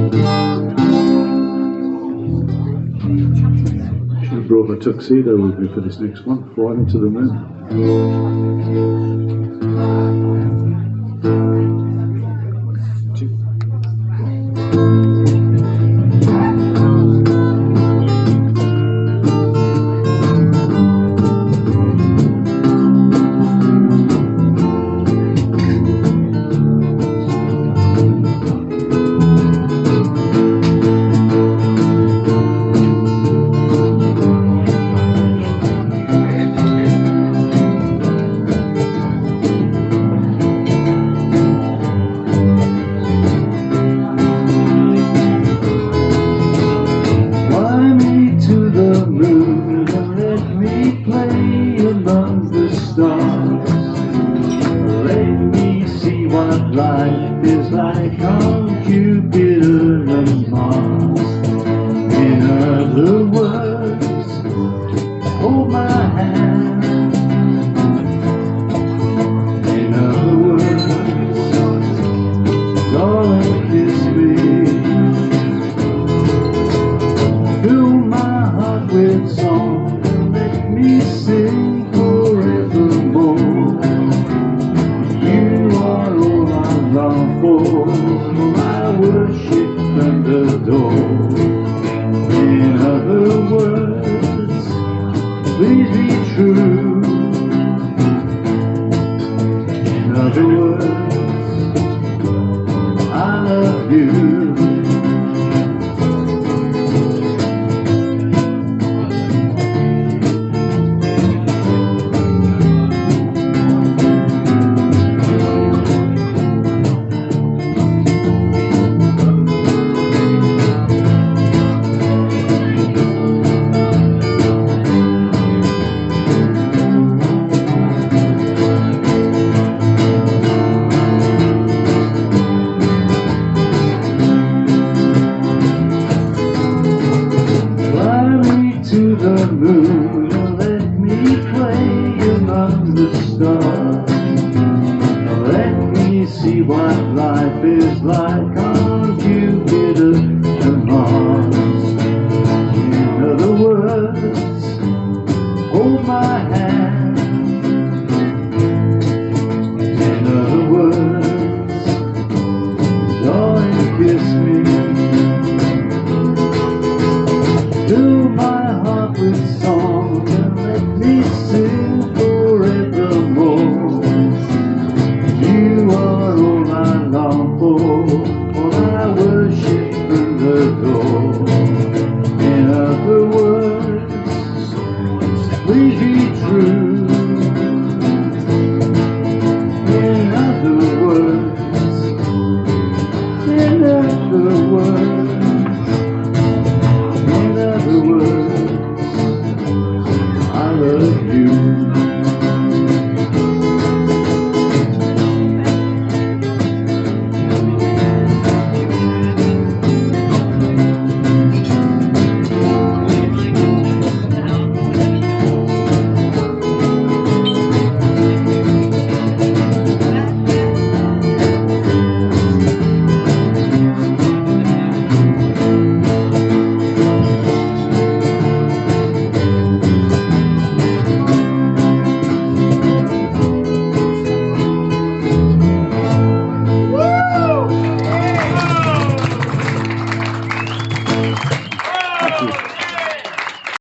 Should have brought my tuxedo with me for this next one. Flying into the moon. Life is like on Jupiter and Mars. In other words, hold my hand. In other words, darling, kiss me. Fill my heart with song and let me sing forevermore. Long for my worship and adore. In other words, please be true. In other words, I love you. The moon and let me play among the stars. Let me see what life is like on Jupiter and Mars. In other words, hold my hand. In other words, darling, kiss me. Fill my heart with song and let me sing forevermore. You are all I long for, all I worship and adore. In other words, please be true. In other words, in other words, I love you.